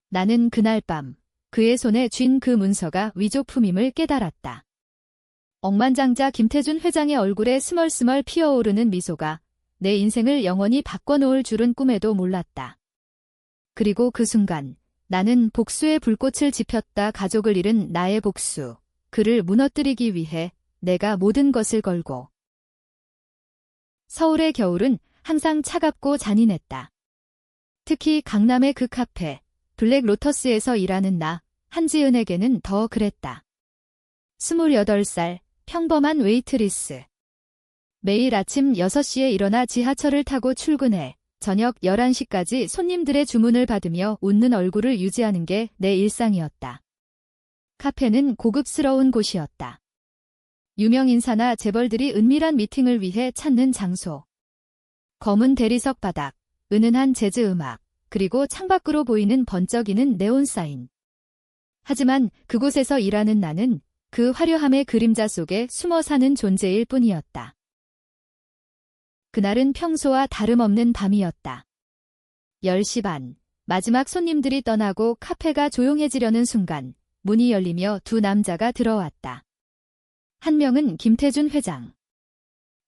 나는 그날 밤 그의 손에 쥔 그 문서가 위조품임을 깨달았다. 억만장자 김태준 회장의 얼굴에 스멀스멀 피어오르는 미소가 내 인생을 영원히 바꿔놓을 줄은 꿈에도 몰랐다. 그리고 그 순간 나는 복수의 불꽃을 지폈다. 가족을 잃은 나의 복수, 그를 무너뜨리기 위해 내가 모든 것을 걸고. 서울의 겨울은 항상 차갑고 잔인했다. 특히 강남의 그 카페, 블랙 로터스에서 일하는 나, 한지은에게는 더 그랬다. 28살, 평범한 웨이트리스. 매일 아침 6시에 일어나 지하철을 타고 출근해 저녁 11시까지 손님들의 주문을 받으며 웃는 얼굴을 유지하는 게 내 일상이었다. 카페는 고급스러운 곳이었다. 유명 인사나 재벌들이 은밀한 미팅을 위해 찾는 장소. 검은 대리석 바닥, 은은한 재즈 음악, 그리고 창밖으로 보이는 번쩍이는 네온 사인. 하지만 그곳에서 일하는 나는 그 화려함의 그림자 속에 숨어 사는 존재일 뿐이었다. 그날은 평소와 다름없는 밤이었다. 10시 반, 마지막 손님들이 떠나고 카페가 조용해지려는 순간 문이 열리며 두 남자가 들어왔다. 한 명은 김태준 회장.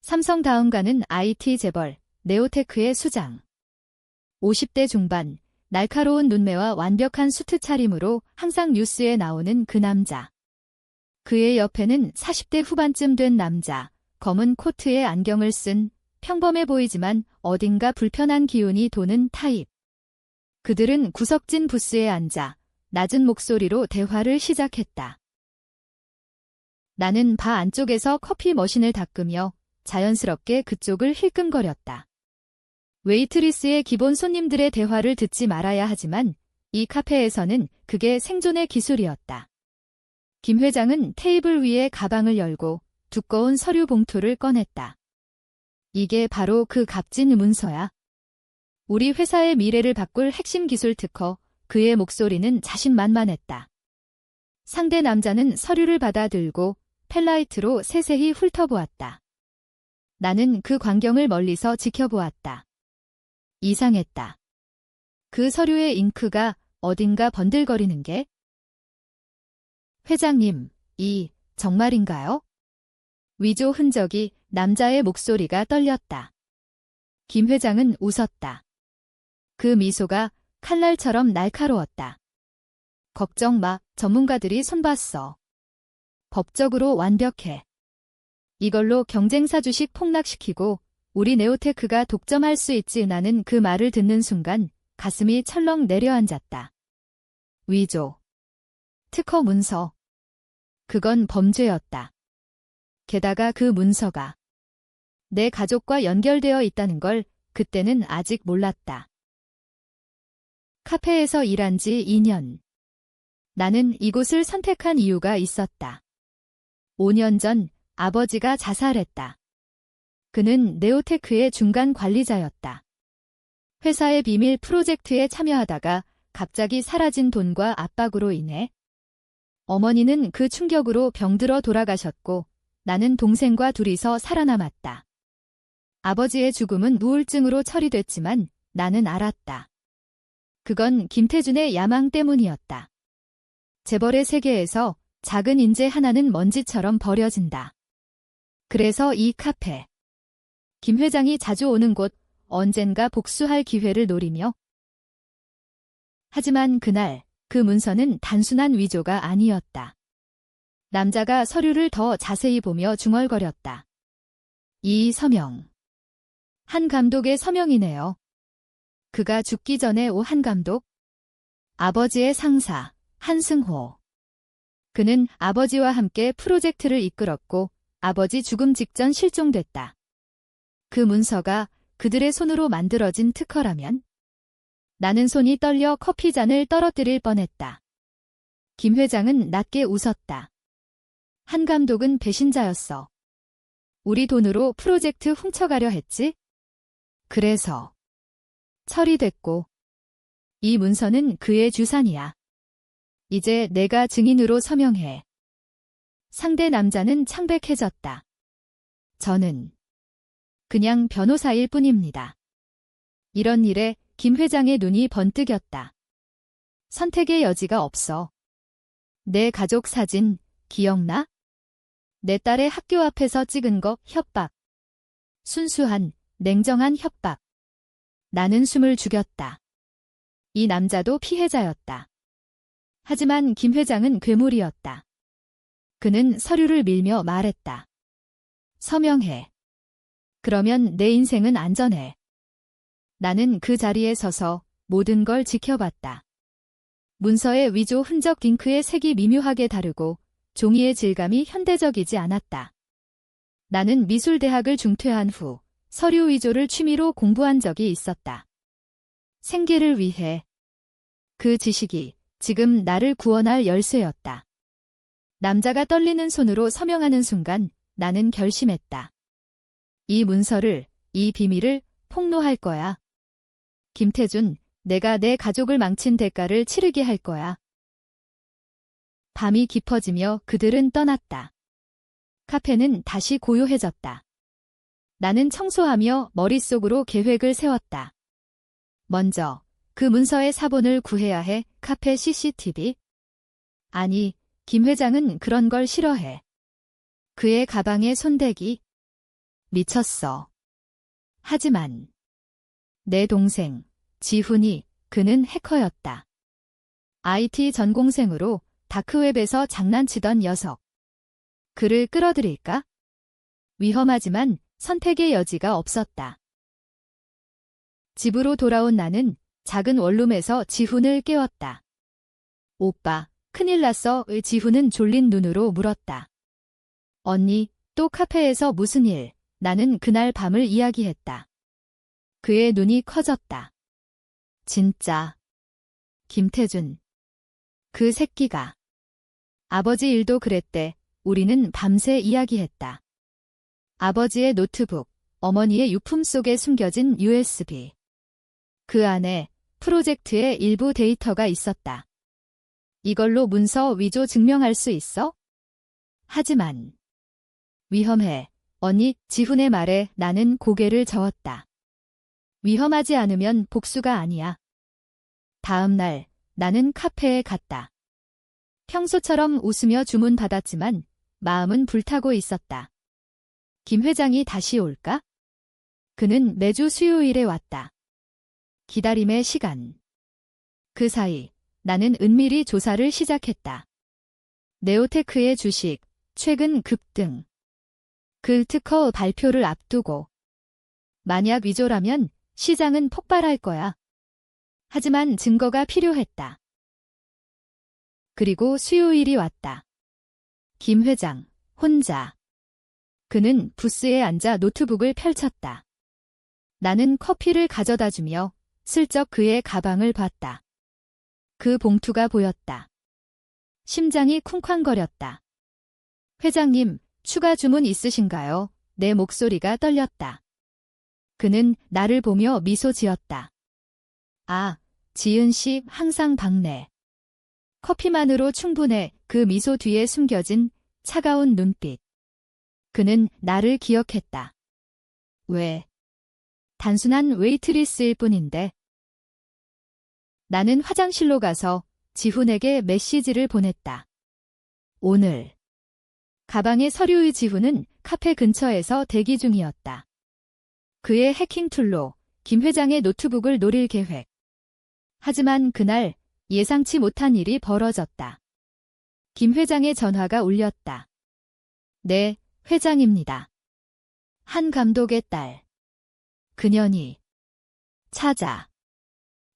삼성다음 가는 IT 재벌, 네오테크의 수장. 50대 중반, 날카로운 눈매와 완벽한 수트 차림으로 항상 뉴스에 나오는 그 남자. 그의 옆에는 40대 후반쯤 된 남자, 검은 코트에 안경을 쓴 평범해 보이지만 어딘가 불편한 기운이 도는 타입. 그들은 구석진 부스에 앉아 낮은 목소리로 대화를 시작했다. 나는 바 안쪽에서 커피 머신을 닦으며 자연스럽게 그쪽을 힐끔거렸다. 웨이트리스의 기본 손님들의 대화를 듣지 말아야 하지만 이 카페에서는 그게 생존의 기술이었다. 김 회장은 테이블 위에 가방을 열고 두꺼운 서류 봉투를 꺼냈다. 이게 바로 그 값진 문서야. 우리 회사의 미래를 바꿀 핵심 기술 특허. 그의 목소리는 자신만만했다. 상대 남자는 서류를 받아들고 펜라이트로 세세히 훑어보았다. 나는 그 광경을 멀리서 지켜보았다. 이상했다. 그 서류의 잉크가 어딘가 번들거리는 게. 회장님, 정말인가요? 위조 흔적이. 남자의 목소리가 떨렸다. 김 회장은 웃었다. 그 미소가 칼날처럼 날카로웠다. 걱정 마, 전문가들이 손봤어. 법적으로 완벽해. 이걸로 경쟁사 주식 폭락시키고 우리 네오테크가 독점할 수 있지. 나는 그 말을 듣는 순간 가슴이 철렁 내려앉았다. 위조. 특허 문서. 그건 범죄였다. 게다가 그 문서가 내 가족과 연결되어 있다는 걸 그때는 아직 몰랐다. 카페에서 일한 지 2년. 나는 이곳을 선택한 이유가 있었다. 5년 전 아버지가 자살했다. 그는 네오테크의 중간 관리자였다. 회사의 비밀 프로젝트에 참여하다가 갑자기 사라진 돈과 압박으로 인해 어머니는 그 충격으로 병들어 돌아가셨고 나는 동생과 둘이서 살아남았다. 아버지의 죽음은 우울증으로 처리됐지만 나는 알았다. 그건 김태준의 야망 때문이었다. 재벌의 세계에서 작은 인재 하나는 먼지처럼 버려진다. 그래서 이 카페. 김 회장이 자주 오는 곳, 언젠가 복수할 기회를 노리며. 하지만 그날 그 문서는 단순한 위조가 아니었다. 남자가 서류를 더 자세히 보며 중얼거렸다. 이 서명. 한 감독의 서명이네요. 그가 죽기 전에 한 감독? 아버지의 상사, 한승호. 그는 아버지와 함께 프로젝트를 이끌었고 아버지 죽음 직전 실종됐다. 그 문서가 그들의 손으로 만들어진 특허라면? 나는 손이 떨려 커피잔을 떨어뜨릴 뻔했다. 김 회장은 낮게 웃었다. 한 감독은 배신자였어. 우리 돈으로 프로젝트 훔쳐가려 했지? 그래서 처리됐고 이 문서는 그의 주산이야. 이제 내가 증인으로 서명해. 상대 남자는 창백해졌다. 저는 그냥 변호사일 뿐입니다. 이런 일에 김 회장의 눈이 번뜩였다. 선택의 여지가 없어. 내 가족 사진, 기억나? 내 딸의 학교 앞에서 찍은 거 협박. 순수한, 냉정한 협박. 나는 숨을 죽였다. 이 남자도 피해자였다. 하지만 김 회장은 괴물이었다. 그는 서류를 밀며 말했다. 서명해. 그러면 내 인생은 안전해. 나는 그 자리에 서서 모든 걸 지켜봤다. 문서의 위조 흔적 잉크의 색이 미묘하게 다르고 종이의 질감이 현대적이지 않았다. 나는 미술대학을 중퇴한 후 서류 위조를 취미로 공부한 적이 있었다. 생계를 위해. 그 지식이 지금 나를 구원할 열쇠였다. 남자가 떨리는 손으로 서명하는 순간 나는 결심했다. 이 문서를, 이 비밀을 폭로할 거야. 김태준, 내가 내 가족을 망친 대가를 치르게 할 거야. 밤이 깊어지며 그들은 떠났다. 카페는 다시 고요해졌다. 나는 청소하며 머릿속으로 계획을 세웠다. 먼저 그 문서의 사본을 구해야 해. 카페 CCTV? 아니, 김 회장은 그런 걸 싫어해. 그의 가방에 손대기? 미쳤어. 하지만 내 동생, 지훈이, 그는 해커였다. IT 전공생으로 다크웹에서 장난치던 녀석. 그를 끌어들일까? 위험하지만 선택의 여지가 없었다. 집으로 돌아온 나는 작은 원룸에서 지훈을 깨웠다. 오빠, 큰일 났어. 지훈은 졸린 눈으로 물었다. 언니, 또 카페에서 무슨 일? 나는 그날 밤을 이야기했다. 그의 눈이 커졌다. 진짜. 김태준. 그 새끼가. 아버지 일도 그랬대. 우리는 밤새 이야기했다. 아버지의 노트북, 어머니의 유품 속에 숨겨진 USB. 그 안에 프로젝트의 일부 데이터가 있었다. 이걸로 문서 위조 증명할 수 있어? 하지만 위험해. 언니, 지훈의 말에 나는 고개를 저었다. 위험하지 않으면 복수가 아니야. 다음 날 나는 카페에 갔다. 평소처럼 웃으며 주문 받았지만 마음은 불타고 있었다. 김 회장이 다시 올까? 그는 매주 수요일에 왔다. 기다림의 시간. 그 사이 나는 은밀히 조사를 시작했다. 네오테크의 주식, 최근 급등. 그 특허 발표를 앞두고. 만약 위조라면 시장은 폭발할 거야. 하지만 증거가 필요했다. 그리고 수요일이 왔다. 김 회장, 혼자. 그는 부스에 앉아 노트북을 펼쳤다. 나는 커피를 가져다 주며 슬쩍 그의 가방을 봤다. 그 봉투가 보였다. 심장이 쿵쾅거렸다. 회장님, 추가 주문 있으신가요? 내 목소리가 떨렸다. 그는 나를 보며 미소 지었다. 아, 지은 씨 항상 박내. 커피만으로 충분해. 그 미소 뒤에 숨겨진 차가운 눈빛. 그는 나를 기억했다. 왜? 단순한 웨이트리스일 뿐인데. 나는 화장실로 가서 지훈에게 메시지를 보냈다. 오늘. 가방의 서류의 지훈은 카페 근처에서 대기 중이었다. 그의 해킹 툴로 김 회장의 노트북을 노릴 계획. 하지만 그날 예상치 못한 일이 벌어졌다. 김 회장의 전화가 울렸다. 네, 회장입니다. 한 감독의 딸. 그년이 찾아.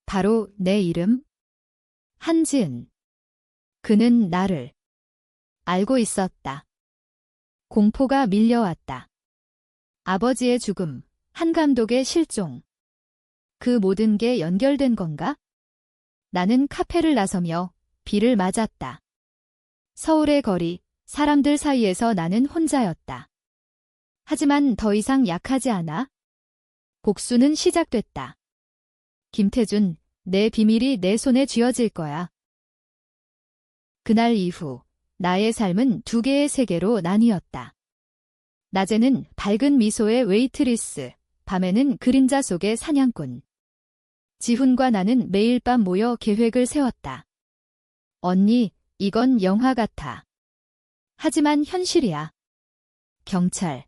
바로 내 이름? 한지은. 그는 나를 알고 있었다. 공포가 밀려왔다. 아버지의 죽음, 한 감독의 실종. 그 모든 게 연결된 건가? 나는 카페를 나서며 비를 맞았다. 서울의 거리, 사람들 사이에서 나는 혼자였다. 하지만 더 이상 약하지 않아. 복수는 시작됐다. 김태준, 내 비밀이 내 손에 쥐어질 거야. 그날 이후 나의 삶은 두 개의 세계로 나뉘었다. 낮에는 밝은 미소의 웨이트리스, 밤에는 그림자 속의 사냥꾼. 지훈과 나는 매일 밤 모여 계획을 세웠다. 언니, 이건 영화 같아. 하지만 현실이야. 경찰.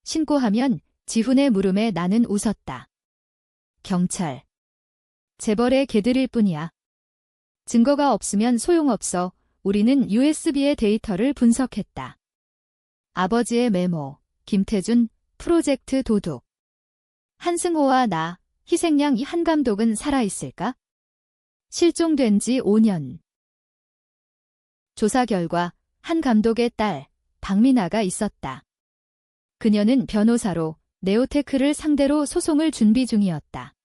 신고하면 지훈의 물음에 나는 웃었다. 경찰. 재벌의 개들일 뿐이야. 증거가 없으면 소용없어. 우리는 USB의 데이터를 분석했다. 아버지의 메모, 김태준, 프로젝트 도둑. 한승호와 나, 희생양 한 감독은 살아있을까? 실종된 지 5년. 조사 결과 한 감독의 딸, 박민아가 있었다. 그녀는 변호사로 네오테크를 상대로 소송을 준비 중이었다.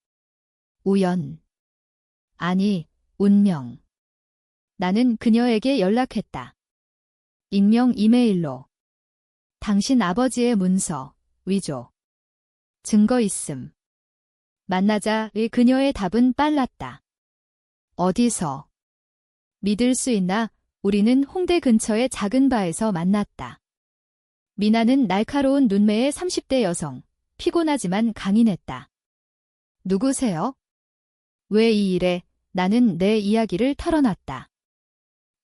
우연. 아니, 운명. 나는 그녀에게 연락했다. 익명 이메일로. 당신 아버지의 문서, 위조. 증거 있음. 만나자의 그녀의 답은 빨랐다. 어디서? 믿을 수 있나? 우리는 홍대 근처의 작은 바에서 만났다. 미나는 날카로운 눈매의 30대 여성, 피곤하지만 강인했다. 누구세요? 왜 이 일에? 나는 내 이야기를 털어놨다.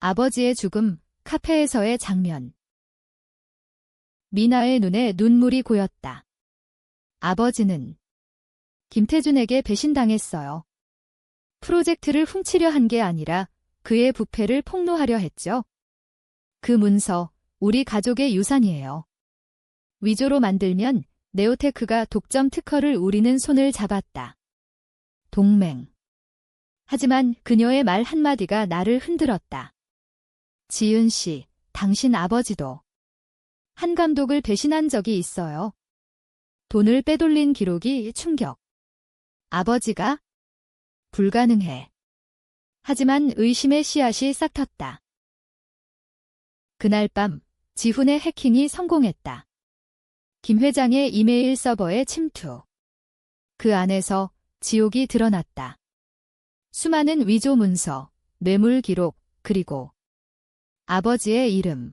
아버지의 죽음, 카페에서의 장면. 미나의 눈에 눈물이 고였다. 아버지는 김태준에게 배신당했어요. 프로젝트를 훔치려 한 게 아니라 그의 부패를 폭로하려 했죠. 그 문서, 우리 가족의 유산이에요. 위조로 만들면 네오테크가 독점 특허를 우리는 손을 잡았다. 동맹. 하지만 그녀의 말 한마디가 나를 흔들었다. 지은 씨, 당신 아버지도 한 감독을 배신한 적이 있어요. 돈을 빼돌린 기록이 충격. 아버지가? 불가능해. 하지만 의심의 씨앗이 싹텄다. 그날 밤 지훈의 해킹이 성공했다. 김 회장의 이메일 서버에 침투. 그 안에서 지옥이 드러났다. 수많은 위조 문서, 뇌물 기록, 그리고 아버지의 이름.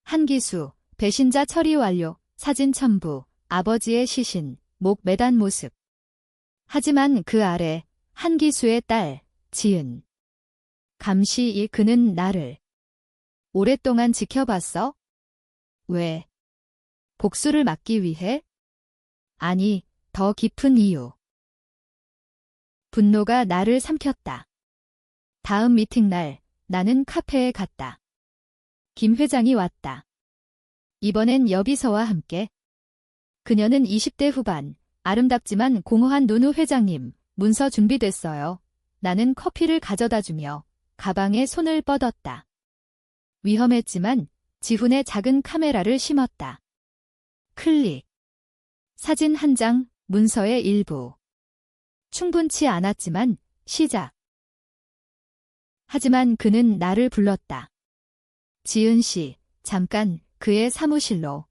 한기수, 배신자 처리 완료, 사진 첨부, 아버지의 시신, 목 매단 모습. 하지만 그 아래 한기수의 딸, 지은. 감시 그는 나를 오랫동안 지켜봤어? 왜? 복수를 막기 위해? 아니, 더 깊은 이유. 분노가 나를 삼켰다. 다음 미팅 날, 나는 카페에 갔다. 김 회장이 왔다. 이번엔 여비서와 함께. 그녀는 20대 후반, 아름답지만 공허한 눈우 회장님, 문서 준비됐어요. 나는 커피를 가져다 주며 가방에 손을 뻗었다. 위험했지만 지훈의 작은 카메라를 심었다. 클릭. 사진 한 장, 문서의 일부. 충분치 않았지만 시작. 하지만 그는 나를 불렀다. 지은 씨, 잠깐 그의 사무실로.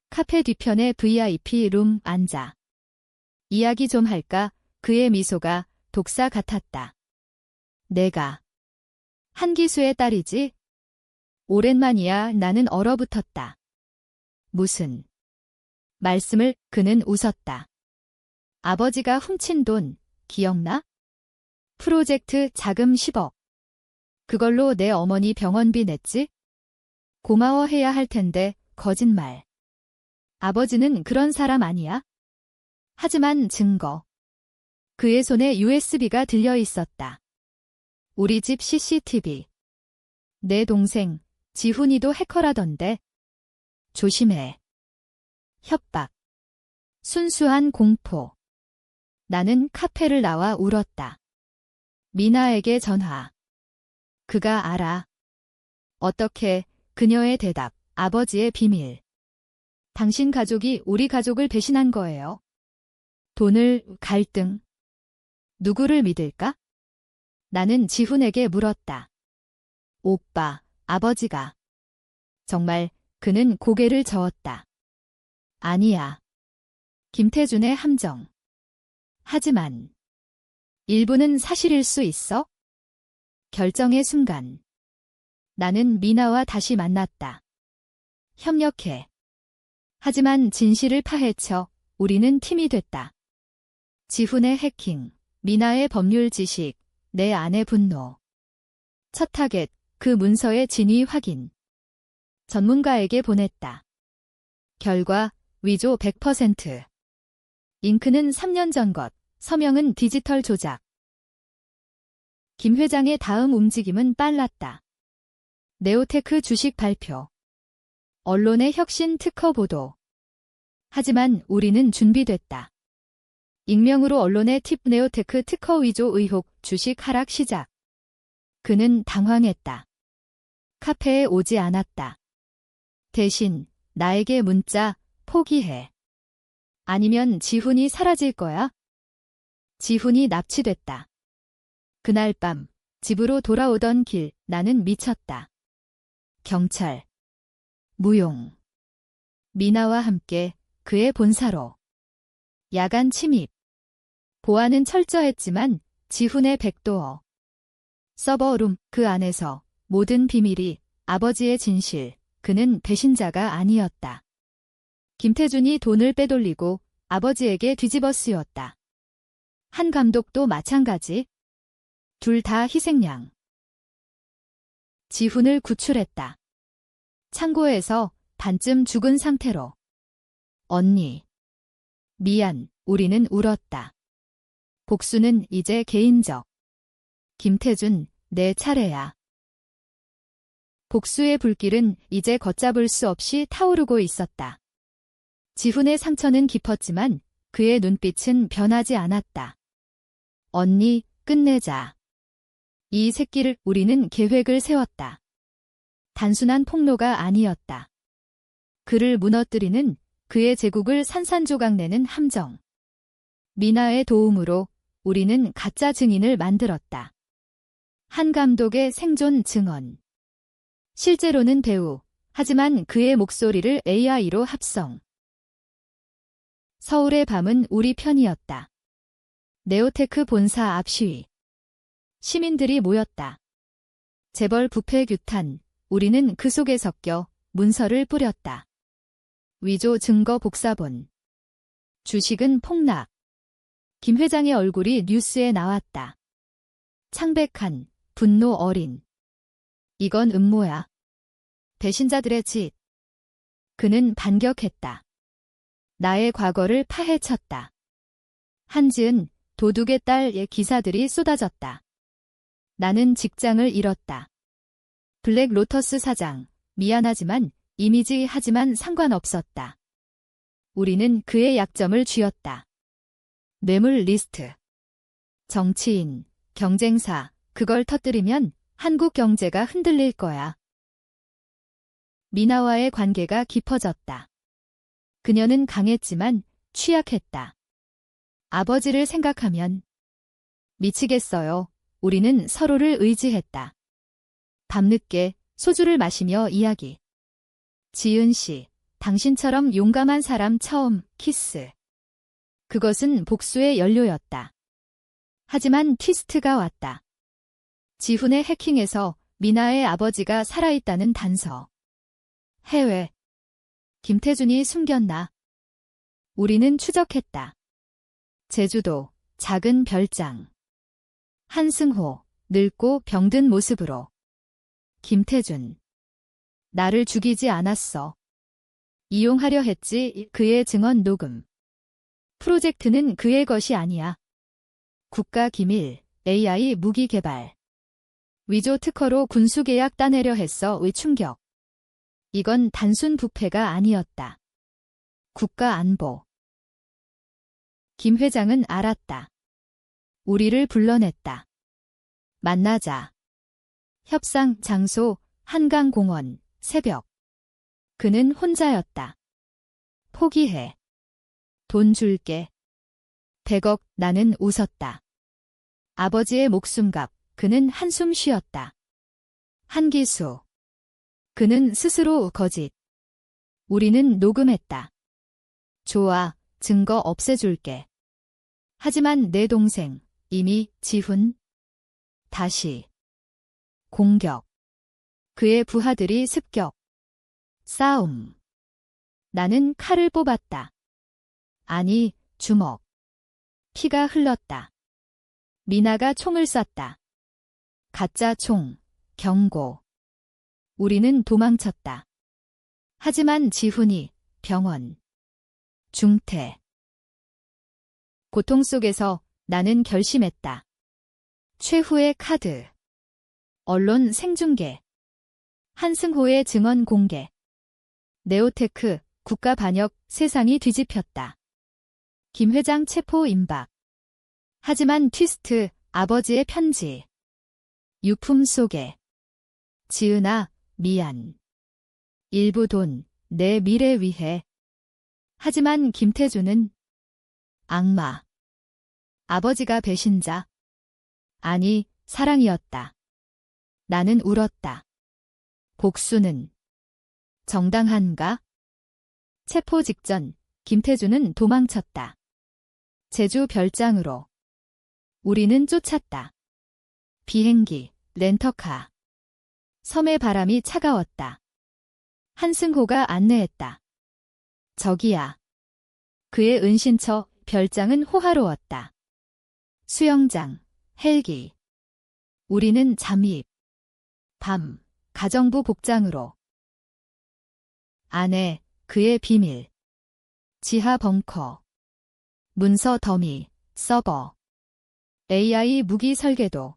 카페 뒤편의 VIP 룸 앉아. 이야기 좀 할까? 그의 미소가 독사 같았다. 내가 한기수의 딸이지? 오랜만이야. 나는 얼어붙었다. 무슨 말씀을? 그는 웃었다. 아버지가 훔친 돈, 기억나? 프로젝트 자금 10억. 그걸로 내 어머니 병원비 냈지? 고마워해야 할 텐데, 거짓말. 아버지는 그런 사람 아니야? 하지만 증거. 그의 손에 USB가 들려 있었다. 우리 집 CCTV. 내 동생, 지훈이도 해커라던데. 조심해. 협박. 순수한 공포. 나는 카페를 나와 울었다. 미나에게 전화. 그가 알아. 어떻게? 그녀의 대답. 아버지의 비밀. 당신 가족이 우리 가족을 배신한 거예요. 돈을, 갈등. 누구를 믿을까? 나는 지훈에게 물었다. 오빠, 아버지가. 정말, 그는 고개를 저었다. 아니야. 김태준의 함정. 하지만 일부는 사실일 수 있어? 결정의 순간. 나는 미나와 다시 만났다. 협력해. 하지만 진실을 파헤쳐 우리는 팀이 됐다. 지훈의 해킹, 미나의 법률 지식, 내 아내 분노. 첫 타겟, 그 문서의 진위 확인. 전문가에게 보냈다. 결과, 위조 100%. 잉크는 3년 전 것, 서명은 디지털 조작. 김 회장의 다음 움직임은 빨랐다. 네오테크 주식 발표. 언론의 혁신 특허 보도. 하지만 우리는 준비됐다. 익명으로 언론의 팁 네오테크 특허 위조 의혹 주식 하락 시작. 그는 당황했다. 카페에 오지 않았다. 대신 나에게 문자 포기해. 아니면 지훈이 사라질 거야. 지훈이 납치됐다. 그날 밤 집으로 돌아오던 길 나는 미쳤다. 경찰. 무용. 미나와 함께 그의 본사로. 야간 침입. 보안은 철저했지만 지훈의 백도어. 서버룸 그 안에서 모든 비밀이 아버지의 진실. 그는 배신자가 아니었다. 김태준이 돈을 빼돌리고 아버지에게 뒤집어 쓰였다. 한 감독도 마찬가지. 둘 다 희생양. 지훈을 구출했다. 창고에서 반쯤 죽은 상태로. 언니. 미안, 우리는 울었다. 복수는 이제 개인적. 김태준, 내 차례야. 복수의 불길은 이제 걷잡을 수 없이 타오르고 있었다. 지훈의 상처는 깊었지만 그의 눈빛은 변하지 않았다. 언니, 끝내자. 이 새끼를 우리는 계획을 세웠다. 단순한 폭로가 아니었다. 그를 무너뜨리는 그의 제국을 산산조각내는 함정. 미나의 도움으로 우리는 가짜 증인을 만들었다. 한 감독의 생존 증언. 실제로는 배우, 하지만 그의 목소리를 AI로 합성. 서울의 밤은 우리 편이었다. 네오테크 본사 앞 시위. 시민들이 모였다. 재벌 부패 규탄, 우리는 그 속에 섞여 문서를 뿌렸다. 위조 증거 복사본. 주식은 폭락. 김 회장의 얼굴이 뉴스에 나왔다. 창백한, 분노 어린. 이건 음모야. 배신자들의 짓. 그는 반격했다. 나의 과거를 파헤쳤다. 한지은, 도둑의 딸의 기사들이 쏟아졌다. 나는 직장을 잃었다. 블랙 로터스 사장, 미안하지만 이미지 하지만 상관없었다. 우리는 그의 약점을 쥐었다. 뇌물 리스트. 정치인, 경쟁사, 그걸 터뜨리면 한국 경제가 흔들릴 거야. 미나와의 관계가 깊어졌다. 그녀는 강했지만 취약했다. 아버지를 생각하면 미치겠어요. 우리는 서로를 의지했다. 밤늦게 소주를 마시며 이야기. 지은 씨, 당신처럼 용감한 사람 처음 키스. 그것은 복수의 연료였다. 하지만 트위스트가 왔다. 지훈의 해킹에서 미나의 아버지가 살아있다는 단서. 해외. 김태준이 숨겼나? 우리는 추적했다. 제주도, 작은 별장. 한승호, 늙고 병든 모습으로. 김태준. 나를 죽이지 않았어. 이용하려 했지. 그의 증언 녹음. 프로젝트는 그의 것이 아니야. 국가기밀, AI 무기 개발. 위조 특허로 군수계약 따내려 했어. 의 충격. 이건 단순 부패가 아니었다. 국가안보. 김 회장은 알았다. 우리를 불러냈다. 만나자. 협상 장소, 한강공원, 새벽. 그는 혼자였다. 포기해. 돈 줄게. 100억. 나는 웃었다. 아버지의 목숨값. 그는 한숨 쉬었다. 한기수. 그는 스스로 거짓. 우리는 녹음했다. 좋아, 증거 없애줄게. 하지만 내 동생, 이미 지훈. 다시. 공격. 그의 부하들이 습격. 싸움. 나는 칼을 뽑았다. 아니, 주먹. 피가 흘렀다. 미나가 총을 쐈다. 가짜 총. 경고. 우리는 도망쳤다. 하지만 지훈이 병원, 중퇴. 고통 속에서 나는 결심했다. 최후의 카드. 언론 생중계. 한승호의 증언 공개. 네오테크, 국가반역, 세상이 뒤집혔다. 김 회장 체포 임박. 하지만 트위스트, 아버지의 편지. 유품 속에. 지은아, 미안. 일부 돈, 내 미래 위해. 하지만 김태준은 악마. 아버지가 배신자. 아니, 사랑이었다. 나는 울었다. 복수는 정당한가? 체포 직전 김태준은 도망쳤다. 제주 별장으로. 우리는 쫓았다. 비행기, 렌터카. 섬의 바람이 차가웠다. 한승호가 안내했다. 저기야. 그의 은신처 별장은 호화로웠다. 수영장, 헬기. 우리는 잠입. 밤, 가정부 복장으로. 안에 그의 비밀. 지하 벙커. 문서 더미, 서버. AI 무기 설계도.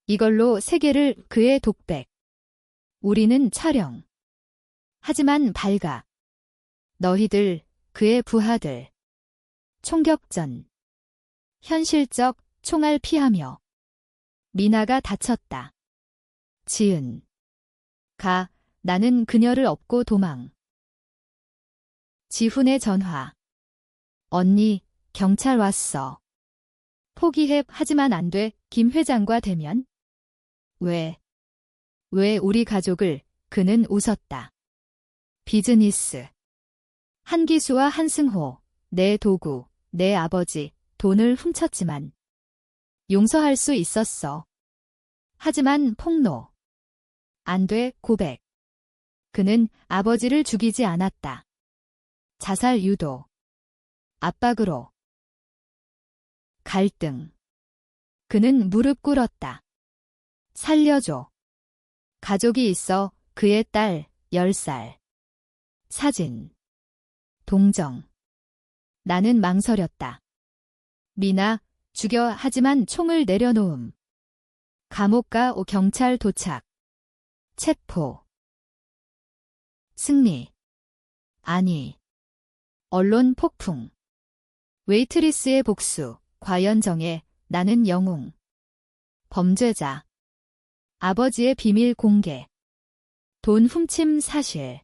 이걸로 세계를 그의 독백. 우리는 촬영. 하지만 발각. 너희들, 그의 부하들. 총격전. 현실적 총알 피하며. 미나가 다쳤다. 지은. 가, 나는 그녀를 업고 도망. 지훈의 전화. 언니, 경찰 왔어. 포기해. 하지만 안 돼. 김 회장과 대면. 왜 우리 가족을. 그는 웃었다. 비즈니스. 한기수와 한승호. 내 도구, 내 아버지, 돈을 훔쳤지만 용서할 수 있었어. 하지만 폭로. 안 돼. 고백. 그는 아버지를 죽이지 않았다. 자살 유도. 압박으로. 갈등. 그는 무릎 꿇었다. 살려줘. 가족이 있어. 그의 딸, 10살. 사진. 동정. 나는 망설였다. 미나, 죽여. 하지만 총을 내려놓음. 감옥가 경찰 도착. 체포. 승리. 아니. 언론 폭풍. 웨이트리스의 복수. 과연정의 나는 영웅. 범죄자. 아버지의 비밀 공개. 돈 훔침 사실.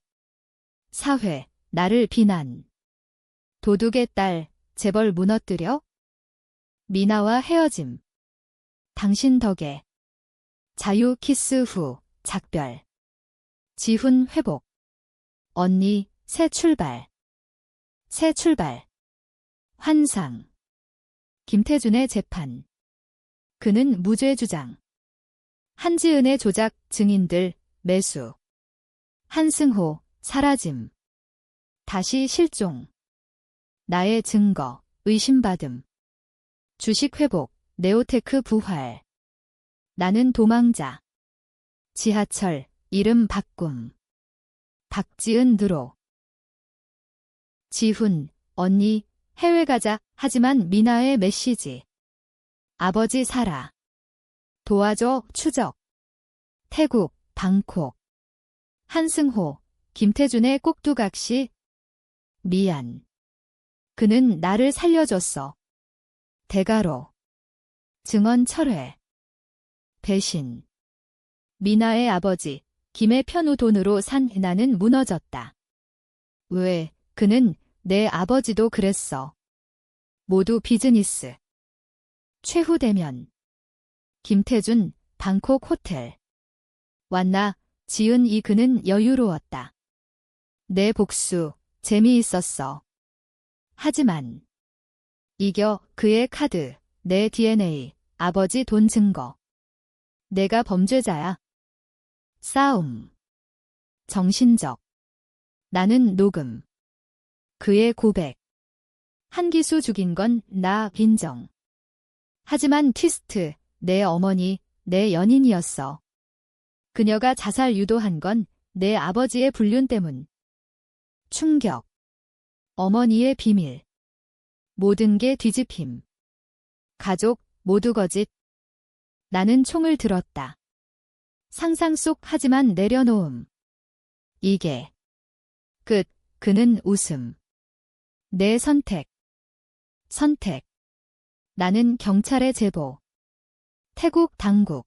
사회, 나를 비난. 도둑의 딸, 재벌 무너뜨려? 미나와 헤어짐. 당신 덕에. 자유 키스 후, 작별. 지훈 회복. 언니, 새 출발. 새 출발. 환상. 김태준의 재판. 그는 무죄 주장. 한지은의 조작 증인들 매수. 한승호 사라짐. 다시 실종. 나의 증거 의심받음. 주식 회복 네오테크 부활. 나는 도망자. 지하철 이름 바꿈. 박지은 드로. 지훈 언니 해외 가자. 하지만 미나의 메시지. 아버지 살아. 도와줘. 추적. 태국, 방콕. 한승호, 김태준의 꼭두각시. 미안. 그는 나를 살려줬어. 대가로. 증언 철회. 배신. 미나의 아버지, 김의 편우 돈으로 산 나는 무너졌다. 왜, 그는 내 아버지도 그랬어. 모두 비즈니스. 최후 대면. 김태준, 방콕 호텔. 왔나, 지은 이 그는 여유로웠다. 내 복수, 재미있었어. 하지만 이겨 그의 카드, 내 DNA, 아버지 돈 증거. 내가 범죄자야. 싸움. 정신적. 나는 녹음. 그의 고백. 한기수 죽인 건 나 빈정. 하지만 트위스트, 내 어머니, 내 연인이었어. 그녀가 자살 유도한 건 내 아버지의 불륜 때문. 충격. 어머니의 비밀. 모든 게 뒤집힘. 가족 모두 거짓. 나는 총을 들었다. 상상 속 하지만 내려놓음. 이게 끝. 그는 웃음. 내 선택. 나는 경찰에 제보. 태국 당국.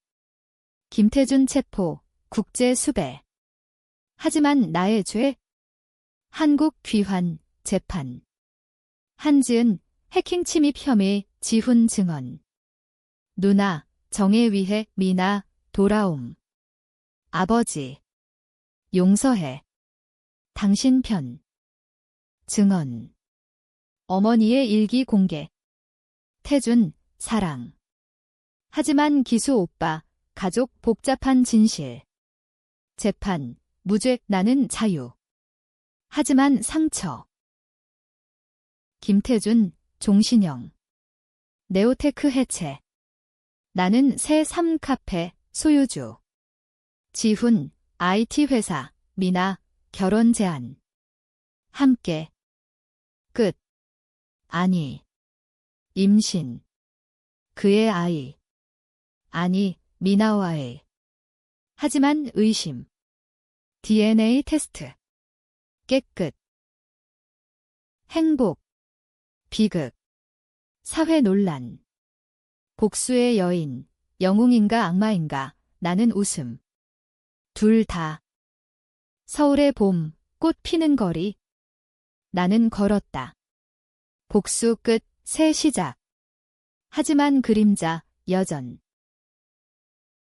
김태준 체포. 국제 수배. 하지만 나의 죄? 한국 귀환, 재판. 한지은, 해킹 침입 혐의, 지훈 증언. 누나, 정에 위해 미나, 돌아옴. 아버지. 용서해. 당신 편. 증언. 어머니의 일기 공개. 태준, 사랑. 하지만 기수 오빠, 가족 복잡한 진실. 재판, 무죄, 나는 자유. 하지만 상처. 김태준, 종신형. 네오테크 해체. 나는 새 3카페 소유주. 지훈, IT 회사, 미나, 결혼 제안. 함께. 끝. 아니. 임신. 그의 아이. 아니, 미나와의. 하지만 의심. DNA 테스트. 깨끗. 행복. 비극. 사회 논란. 복수의 여인. 영웅인가 악마인가. 나는 웃음. 둘 다. 서울의 봄. 꽃 피는 거리. 나는 걸었다. 복수 끝. 새 시작. 하지만 그림자. 여전.